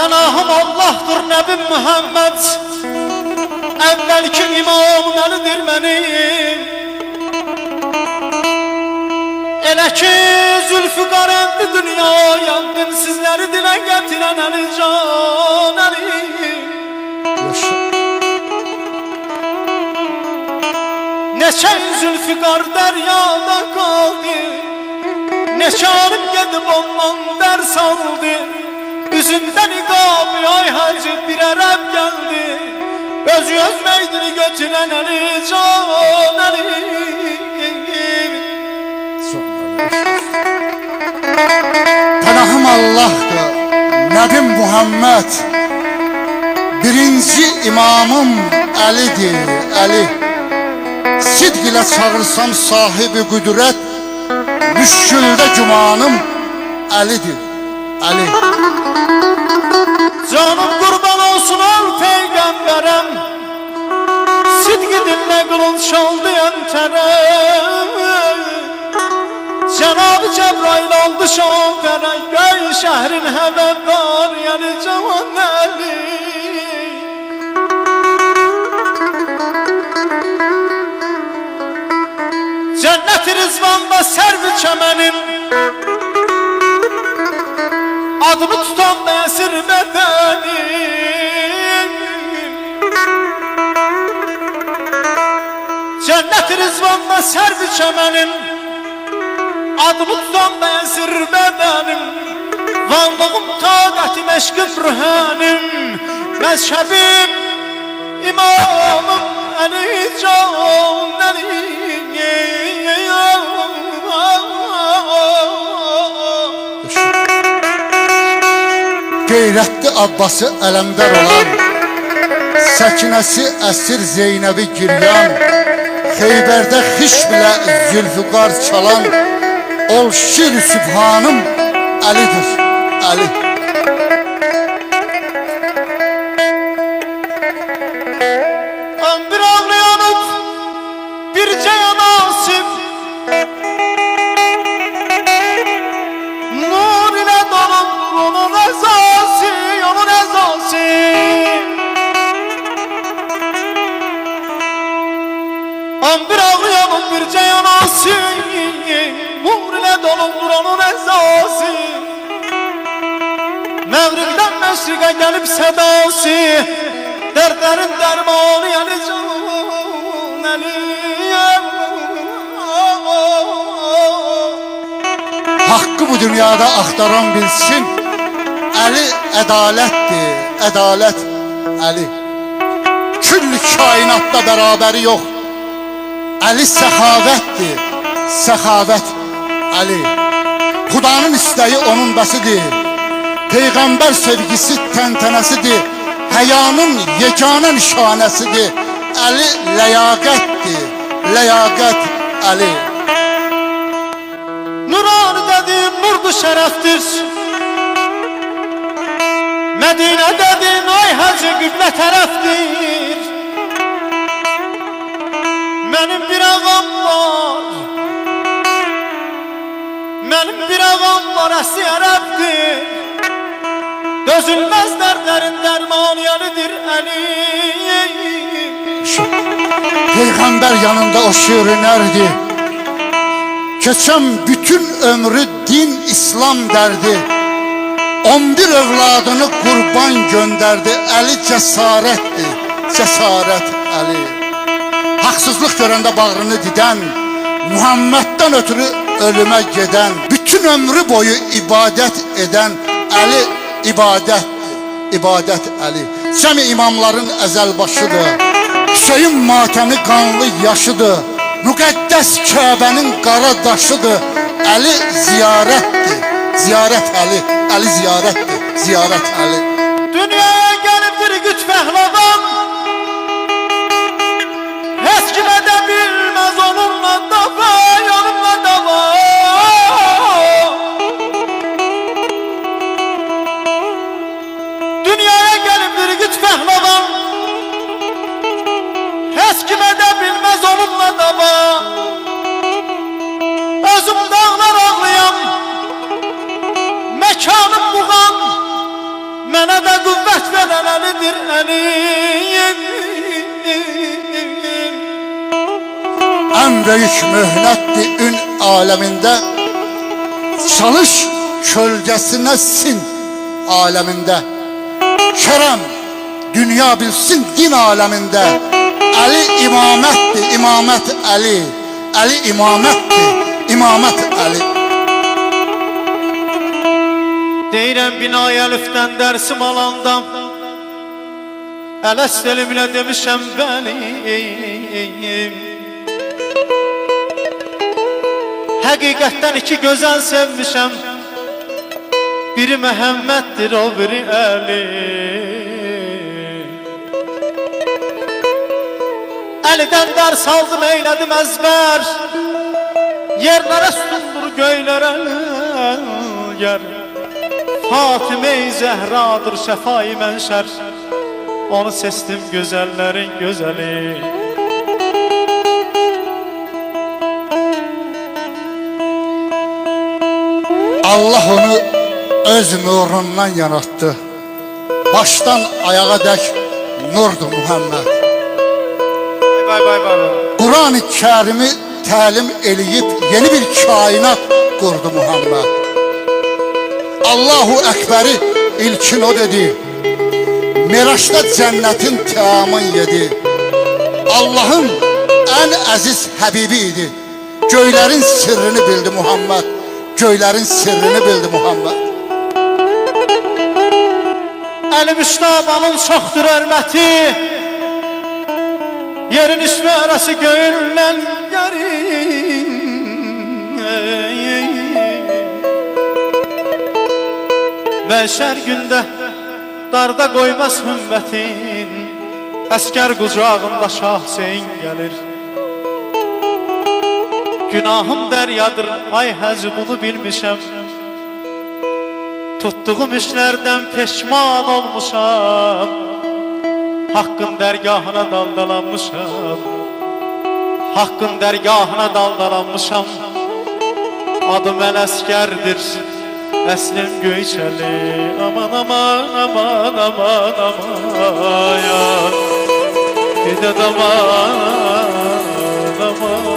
Pənahım Allah'dır Nəbi Muhammed, əvvəlki imamım Əlidir mənim. Elə ki Zülfüqar endi dünyaya, dinsizləri dilə gətirən Əlican Əlim. Neçə Zülfüqar dəryada qaldı, neçə alim gedib ondan dərs aldı. Üzündə niqabı ay hacı bir ərəb gəldi, özü öz meydini götürən Əlican Əlim. Pənahım Allah'dır, Nəbim Muhammed, birinci imamım Əlidir, Əli. Sidq ilə çağırsam sahibi qüdrət, müşküldə gümanım Əlidir, Əli. Canım qurban olsun al peyğəmbərəm, sidq dinlə qılınc çaldı əntərəm. Cənab-ı Cəbrail aldı şofərə, göy şəhrin həvəddar yəni cavan Əli. Cənnət-i Rizvanda sərv-i çəmənin, adını tutan da əsir bədənim. Cənnət-i Rizvanda sərv-i çəmənin, adını tutan da əsir bədənim. Varlığım taqətim eşqim rühənim, məzhəbim imamım Əlican Əlim. Qeyrətli Abbası ələmdar olan, Səkinəsi əsir Zeynəbi giryan, Xeybərdə xişmlə Zülfüqar çalan, ol şir-i sübhanım Əlidir, Əli. Mən bir ağlayanıb bircə yanasım, nur ilə dolub onun əzası, onun əzası. Mən bir ağlayanıb bircə yanasım, nur ilə dolub onun əzası. Məğribdən məşriqə gəlib sədası, dərdlərin dərmanı yəni can Əliyəm. Hakkı bu dünyada axtaran bilsin, Əli ədalətdir, ədalət Əli. Küllü kainatda bərabəri yox, Əli səxavətdir, səxavət Əli. Xudanın istəyi onun bəsidir, Peyğəmbər sevgisi təntənəsidir, həyanın yeganə nişanəsidir. Əli ləyaqətdir, ləyaqət Əli. Nurani dediğin nurdu şereftir, Medine dediğin ay hacı qiblə tərəfdir. Mənim bir ağam var, mənim bir ağam var əsli ərəbdir. Dözülməz dərdlərin dərmanı yəlidir Əli. Peyğəmbər yanında o şirinərdi, keçən bütün ömrü din İslam dərdi. 11 övladını qurban göndərdi, Əli cəsarətdir, cəsarət Əli. Haqsızlıq görəndə bağrını didən, Muhammeddən ötürü ölümə gedən, bütün ömrü boyu ibadət edən Əli ibadətdir, ibadət Əli. Cəmi imamların əzəl başıdır, Hüseyin matəmi qanlı yaşıdır, müqəddəs Kəbənin qara daşıdır. Əli ziyarətdir, ziyarət Əli, Əli ziyarətdir, ziyarət Əli. Dünyaya gəlibdir güç pəhləvan, heç kimə də bilməz onunla dava, yanımla dava. Dünyaya gəlibdir güç pəhləvan, heç kimə də bilməz onunla dava. Mənə də qüvvət verən əlidir əlim. En büyük mühnettir ün aleminde. Çalış kölgesine sin aleminde. Kerem dünya bilsin din aleminde. Ali imamettir, imamet Ali. Ali imamettir, imamet Ali. Deyirəm binaya əlifdən dərsim alanda Ələst elimlə demişəm bənim. Həqiqətdən iki gözəl sevmişəm. Biri Məhəmməddir, o biri Əli. Əlidən dərs aldım, eylədim əzbər. Yerlərə sundur göylərə yer. Fatime-i Zəhradır, şəfai mənşər. Onu seçdim gözəllərin gözəli. Allah onu öz nurundan yarattı. Baştan ayağa dek nurdu Muhammed. Kur'an-ı Kerim'i təlim eləyib yeni bir kainat kurdu Muhammed. Allahu Ekber'i ilkin o dedi. Miraç'ta cennetin teamın yedi. Allah'ın en aziz Habibiydi. Göylerin sırrını bildi Muhammed. Göylerin sırrını bildi Muhammed. Əli Müştabanın çoxdur hörməti. Yerin üstü arası göyündən gərin. Məşər gündə darda qoymaz hümmətin. Əskər qucağında Şah Hüseyin gəlir. Günahım dəryadır, ay həzi bunu bilmişəm. Tutduğum işlərdən peşman olmuşam. Hakkın dərgahına daldalanmışam. Hakkın dərgahına daldalanmışam. Adım Ələskərdir, əslim Göyçəli. Aman aman aman aman aman ya. Bir də aman aman.